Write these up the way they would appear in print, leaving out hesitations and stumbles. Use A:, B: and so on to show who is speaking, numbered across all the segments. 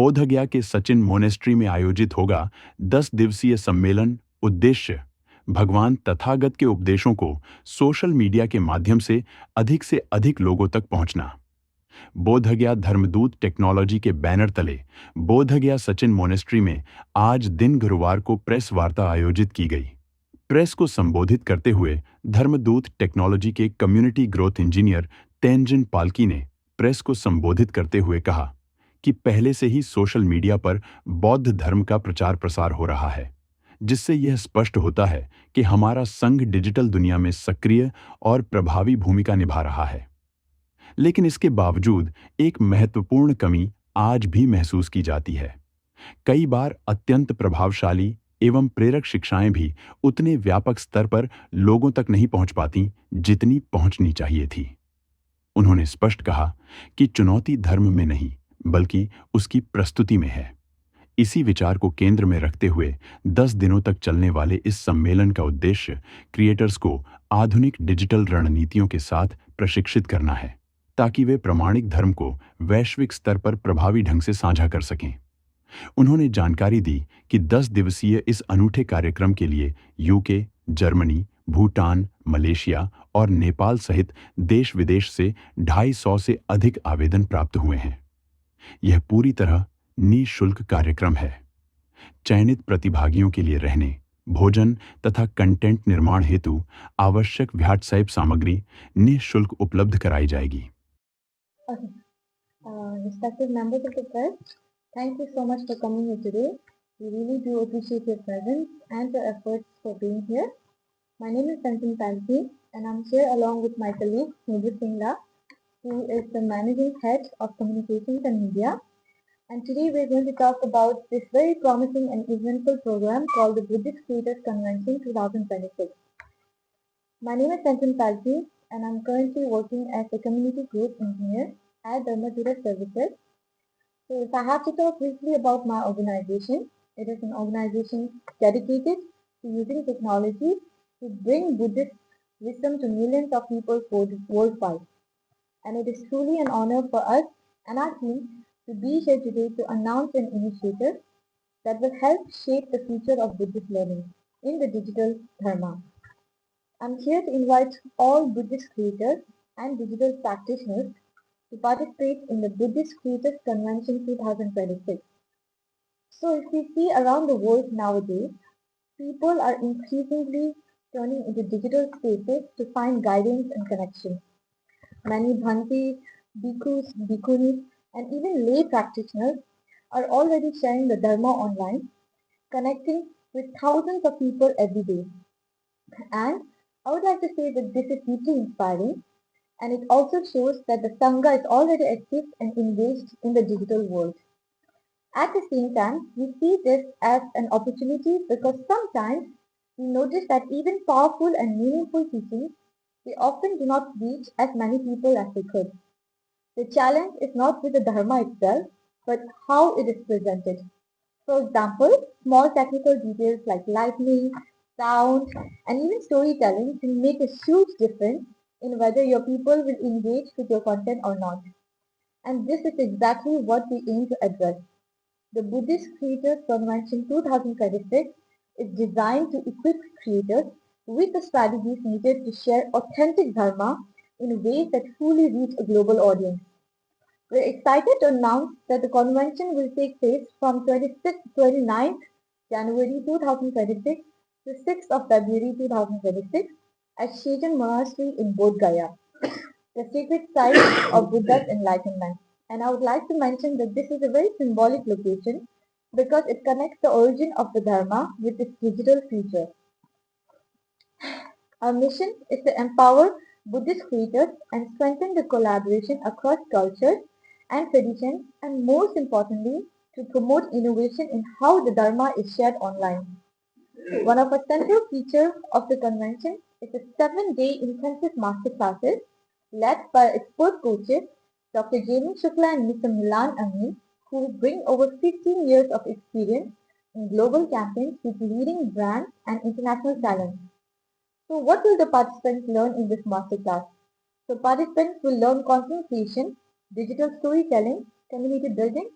A: बोधगया के सचिन मोनेस्ट्री में आयोजित होगा 10 दिवसीय सम्मेलन। उद्देश्य भगवान तथागत के उपदेशों को सोशल मीडिया के माध्यम से अधिक लोगों तक पहुंचना। बोधगया धर्मदूत टेक्नोलॉजी के बैनर तले बोधगया सचिन मोनेस्ट्री में आज दिन गुरुवार को प्रेस वार्ता आयोजित की गई। प्रेस को संबोधित करते हुए धर्मदूत टेक्नोलॉजी के कम्युनिटी ग्रोथ इंजीनियर तेंजिन पालकी ने प्रेस को संबोधित करते हुए कहा कि पहले से ही सोशल मीडिया पर बौद्ध धर्म का प्रचार प्रसार हो रहा है, जिससे यह स्पष्ट होता है कि हमारा संघ डिजिटल दुनिया में सक्रिय और प्रभावी भूमिका निभा रहा है। लेकिन इसके बावजूद एक महत्वपूर्ण कमी आज भी महसूस की जाती है। कई बार अत्यंत प्रभावशाली एवं प्रेरक शिक्षाएं भी उतने व्यापक स्तर पर लोगों तक नहीं पहुंच पाती जितनी पहुंचनी चाहिए थी। उन्होंने स्पष्ट कहा कि चुनौती धर्म में नहीं बल्कि उसकी प्रस्तुति में है। इसी विचार को केंद्र में रखते हुए 10 दिनों तक चलने वाले इस सम्मेलन का उद्देश्य क्रिएटर्स को आधुनिक डिजिटल रणनीतियों के साथ प्रशिक्षित करना है, ताकि वे प्रामाणिक धर्म को वैश्विक स्तर पर प्रभावी ढंग से साझा कर सकें। उन्होंने जानकारी दी कि 10 दिवसीय इस अनूठे कार्यक्रम के लिए यूके, जर्मनी, भूटान, मलेशिया और नेपाल सहित देश विदेश से 250 से अधिक आवेदन प्राप्त हुए हैं। यह पूरी तरह निःशुल्क कार्यक्रम है। चयनित प्रतिभागियों के लिए रहने, भोजन तथा कंटेंट निर्माण हेतु आवश्यक व्हाट्सएप सामग्री निःशुल्क उपलब्ध कराई जाएगी।
B: Respected members of the press, thank you so much for coming here today. We really do appreciate your presence and your efforts for being here. My name is Sanjin Palki and I'm here along with my colleague Nubir Singla, who is the Managing Head of Communications and Media. And today we're going to talk about this very promising and eventful program called the Buddhist Creators Convention 2026. My name is Sanjin Palki and I'm currently working as a Community Growth Engineer at Dharmadura Services. So if I have to talk briefly about my organization, it is an organization dedicated to using technology to bring Buddhist wisdom to millions of people worldwide. And it is truly an honor for us and our team to be here today to announce an initiative that will help shape the future of Buddhist learning in the digital dharma. I'm here to invite all Buddhist creators and digital practitioners to participate in the Buddhist Creators Convention 2026. So if we see around the world nowadays, people are increasingly turning into digital spaces to find guidance and connection. Many bhantis, bhikkhus, bhikkhunis, and even lay practitioners are already sharing the Dharma online, connecting with thousands of people every day. And I would like to say that this is deeply inspiring, and it also shows that the Sangha is already active and engaged in the digital world. At the same time, we see this as an opportunity because sometimes we notice that even powerful and meaningful teachings, they often do not reach as many people as they could. The challenge is not with the Dharma itself, but how it is presented. For example, small technical details like lighting, sound, and even storytelling can make a huge difference in whether your people will engage with your content or not. And this is exactly what we aim to address. The Buddhist Creators Convention 2026 is designed to equip creators with the strategies needed to share authentic Dharma in ways that truly reach a global audience. We're excited to announce that the convention will take place from 26th to 29th January 2026 to 6th of February 2026 at Shejan Monastery in Bodh Gaya, the sacred site of Buddha's enlightenment. And I would like to mention that this is a very symbolic location because it connects the origin of the Dharma with its digital future. Our mission is to empower Buddhist creators and strengthen the collaboration across cultures and traditions, and most importantly, to promote innovation in how the Dharma is shared online. One of the central features of the convention is the 7-day intensive master classes led by expert coaches Dr. Jamie Shukla and Mr. Milan Amin, who bring over 15 years of experience in global campaigns with leading brands and international talent. So what will the participants learn in this masterclass? So participants will learn content creation, digital storytelling, community building,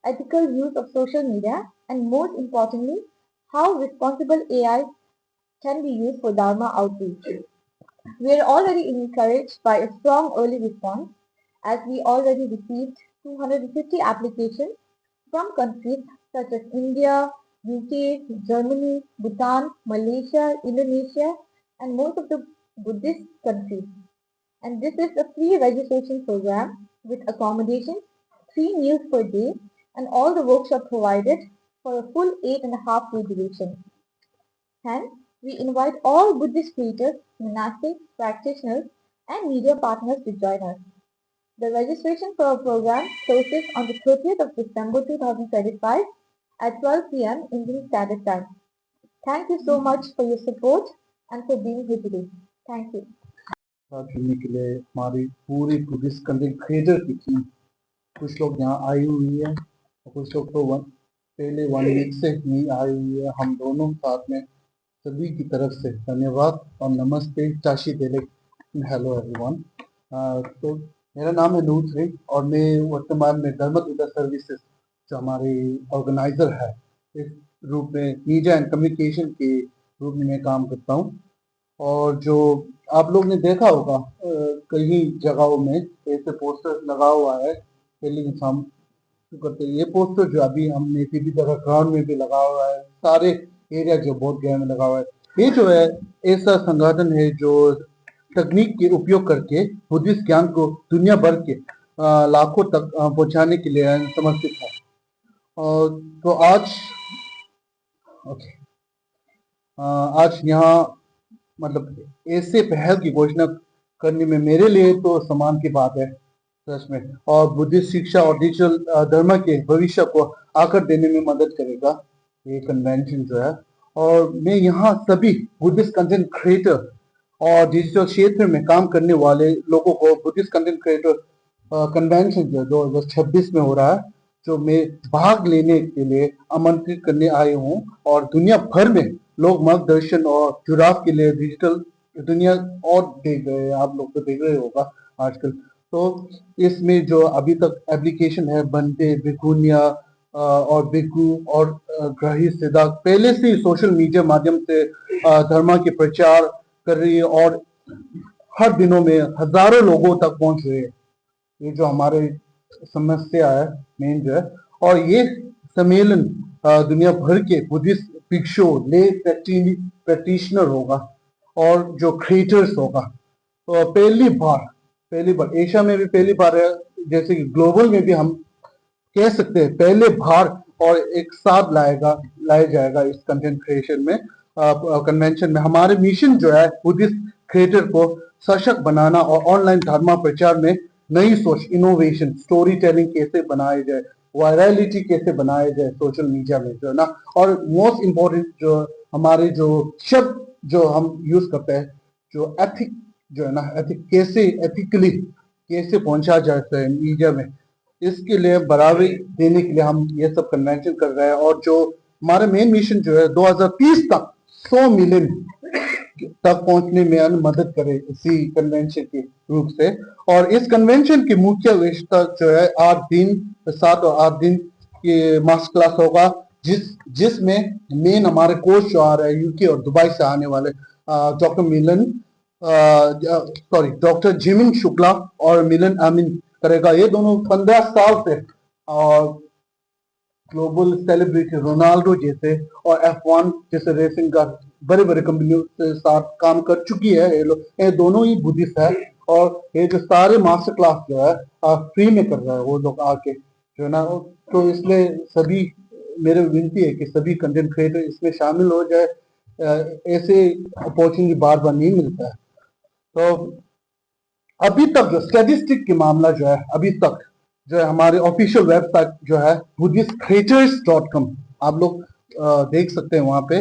B: ethical use of social media, and most importantly, how responsible AI can be used for Dharma outreach. We are already encouraged by a strong early response as we already received 250 applications from countries such as India, UK, Germany, Bhutan, Malaysia, Indonesia, and most of the Buddhist countries. And this is a free registration program with accommodation, 3 meals per day, and all the workshop provided for a full 8.5 day duration. Hence, we invite all Buddhist creators, monastics, practitioners, and media partners to join us. The registration for our program closes on the 30th of December 2025 at 12 p.m. Indian Standard Time. Thank you so much for your support and for being here today. Thank you.
C: साथ जुड़ने के लिए हमारी पूरी Buddhist content creator की team कुछ लोग यहाँ आई हुई है और कुछ लोग तो पहले 1 वीक से ही आई हुई है। हम दोनों साथ में सभी की तरफ से धन्यवाद और नमस्ते चाशी देले। Hello everyone. तो मेरा नाम है नूर सिंह और मैं वर्तमान में धर्म दूता सर्विसेज जो हमारे ऑर्गेनाइजर है इस रूप में मीडिया एंड कम्युनिकेशन के रूप में मैं काम करता हूँ। और जो आप लोग ने देखा होगा कई जगहों में ऐसे पोस्टर लगा हुआ है पहले इंसान करते ये पोस्टर जो अभी हमने किसी तरह ग्राउंड में भी लगा हुआ है, सारे एरिया जो बहुत गहरे में लगा हुआ है। ये जो है ऐसा संगठन है जो तकनीक के उपयोग करके बुद्धिस्ट ज्ञान को दुनिया भर के लाखों तक पहुंचाने के लिए समर्पित है। और तो आज यहाँ मतलब ऐसे पहल की घोषणा करने में मेरे लिए तो सम्मान की बात है सच में, और बुद्धिस्ट शिक्षा और डिजिटल धर्म के भविष्य को आकर देने में मदद करेगा ये कन्वेंशन जो है। और मैं यहाँ सभी बुद्धिस्ट कंटेंट क्रिएटर और डिजिटल क्षेत्र में काम करने वाले लोगों को बुद्धिस्ट कंटेंट क्रिएटर कन्वेंशन जो 2026 में हो रहा है जो मैं भाग लेने के लिए आमंत्रित करने आए हूँ। और दुनिया भर में लोग मार्गदर्शन और जुड़ाव के लिए डिजिटल दुनिया और देख रहे हैं, आप लोग तो देख रहे होगा आजकल। तो इसमें जो अभी तक एप्लीकेशन है बंदे बिगुनिया और बिगू और ग्रही सिद्धा पहले से ही सोशल मीडिया माध्यम से धर्म के प्रचार कर रही है और हर दिनों में हजारों लोगों तक पहुंच रही है। ये जो हमारे समस्या है मेन जो है। और ये सम्मेलन दुनिया भर के बुद्धिस्ट भिक्षु ले प्रैक्टिशनर होगा और जो क्रिएटर्स होगा। तो पहली बार एशिया में भी पहली बार है, जैसे कि ग्लोबल में भी हम कह सकते हैं पहले बार और एक साथ लाया जाएगा इस कंटेंट क्रिएशन में कन्वेंशन में। हमारे मिशन जो है बुद्धिस्ट क्रिएटर को सशक्त बनाना और ऑनलाइन धर्म प्रचार में नई सोच इनोवेशन स्टोरी टेलिंग कैसे बनाए जाए, वायरलिटी कैसे बनाया जाए सोशल मीडिया में जो है ना। और मोस्ट इम्पोर्टेंट जो हमारे जो शब्द जो हम यूज करते हैं जो एथिक जो है ना, एथिक कैसे एथिकली कैसे पहुंचा जाता है मीडिया में, इसके लिए बढ़ावे देने के लिए हम ये सब कन्वेंशन कर रहे हैं। और जो हमारा मेन मिशन जो है 2030 तक 100 मिलियन तक पहुंचने में मदद करे इसी कन्वेंशन के रूप से। और इस कन्वेंशन की मुख्य विशेषता जो है 7 और 8 दिन के मास्टर क्लास होगा जिसमें मेन हमारे कोच जो आ रहे हैं यूके और दुबई से आने वाले डॉक्टर जिमिन शुक्ला और मिलन अमीन करेगा। ये दोनों 15 साल से ग्लोबल सेलिब्रिटी रोनाल्डो जैसे और F1 जैसे रेसिंग का बड़े बड़े कंपनियों के साथ काम कर चुकी है। ये दोनों ही बुद्धिस्ट है और ये जो सारे मास्टर क्लास जो है फ्री में कर रहे हैं वो लोग आके जो है ना। तो इसलिए सभी मेरे विनती है कि सभी कंटेंट क्रिएटर इसमें शामिल हो जाए, ऐसे अपॉर्चुनिटी बार बार नहीं मिलता है। तो अभी तक जो स्टैटिस्टिक के मामला जो है अभी तक जो है हमारे ऑफिशियल वेबसाइट जो है buddhistcreators.com आप लोग देख सकते हैं वहां पे।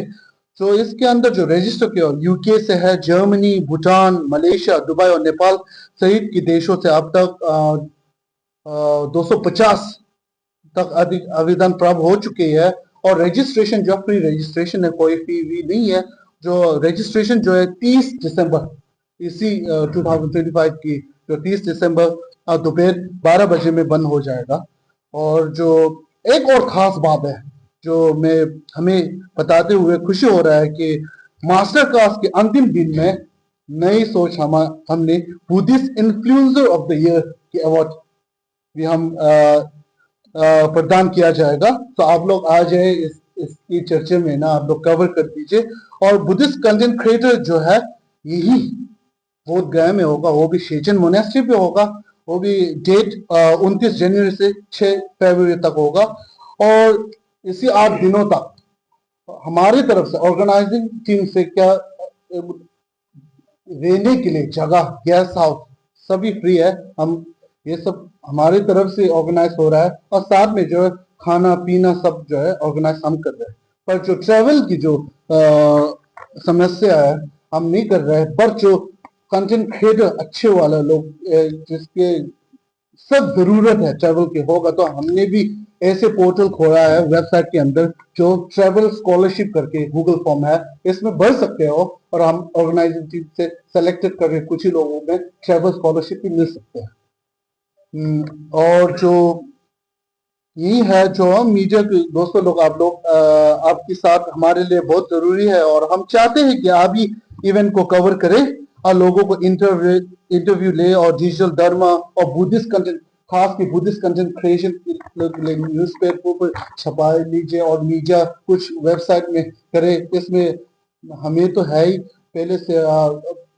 C: तो इसके अंदर जो रजिस्टर किया यूके से है, जर्मनी, भूटान, मलेशिया, दुबई और नेपाल सहित के देशों से अब तक 250 तक अधिक आवेदन प्राप्त हो चुके हैं। और रजिस्ट्रेशन जो फ्री रजिस्ट्रेशन है, कोई फी भी नहीं है। जो रजिस्ट्रेशन जो है 30 दिसंबर इसी 2025 की जो 30 दिसंबर दोपहर 12 बजे में बंद हो जाएगा। और जो एक और खास बात है जो मैं हमें बताते हुए खुशी हो रहा है कि मास्टर क्लास के अंतिम दिन में नई सोच हमने Buddhist influencer of the year के अवार्ड भी हम प्रदान किया जाएगा। तो आप लोग आ जाए इसकी चर्चा में ना, आप लोग कवर कर दीजिए। और बुद्धिस्ट कंटेंट क्रिएटर जो है यही बोध गया में होगा, वो भी शेचन मोनेस्ट्री पे होगा, वो भी डेट 29 जनवरी से 6 फरवरी तक होगा। और इसी 8 दिनों तक हमारी तरफ से ऑर्गेनाइजिंग टीम से क्या रहने के लिए जगह, गेस्ट हाउस सभी फ्री है। हम ये सब हमारी तरफ से ऑर्गेनाइज हो रहा है और साथ में जो है खाना पीना सब जो है ऑर्गेनाइज हम कर रहे हैं। पर जो ट्रेवल की जो समस्या है हम नहीं कर रहे हैं, पर जो कंटेंट क्रिएटर अच्छे वाला लोग जिसके सब जरूरत है ट्रेवल के होगा, तो हमने भी ऐसे पोर्टल खोला है वेबसाइट के अंदर जो ट्रेवल स्कॉलरशिप करके गूगल फॉर्म है, इसमें भर सकते हो और हम ऑर्गेनाइजिंग टीम से सेलेक्टेड करके कुछ ही लोगों में ट्रेवल स्कॉलरशिप भी मिल सकते हैं। और जो यही है जो मीडिया के दोस्तों लोग, आप लोग आपके साथ हमारे लिए बहुत जरूरी है और हम चाहते हैं कि आप ही इवेंट को कवर करें और लोगों को इंटरव्यू ले और डिजिटल धर्म और बुद्धिस्ट कंटेंट, खास की बुद्धिस्ट कंटेंट क्रिएशन न्यूज़पेपर पर छपा लीजिए और मीडिया कुछ वेबसाइट में करे। इसमें हमें तो है ही पहले से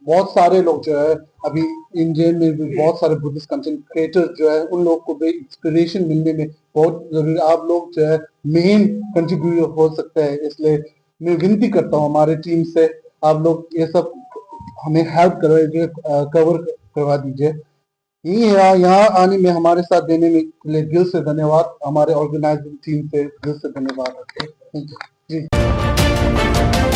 C: बहुत सारे लोग जो है अभी इंडियन में भी बहुत सारे बुद्धिस्ट कंटेंट क्रिएटर्स जो है उन लोग को भी इंस्पिरेशन मिलने में बहुत जरूरी। आप लोग जो है मेन कंट्रीब्यूटर हो सकते हैं, इसलिए मैं विनती करता हूँ हमारे टीम से आप लोग ये सब हमें हेल्प कवर करवा दीजिए। यही है, यहाँ आने में हमारे साथ देने में लिए दिल से धन्यवाद, हमारे ऑर्गेनाइजिंग टीम से दिल से धन्यवाद। Thank you ji.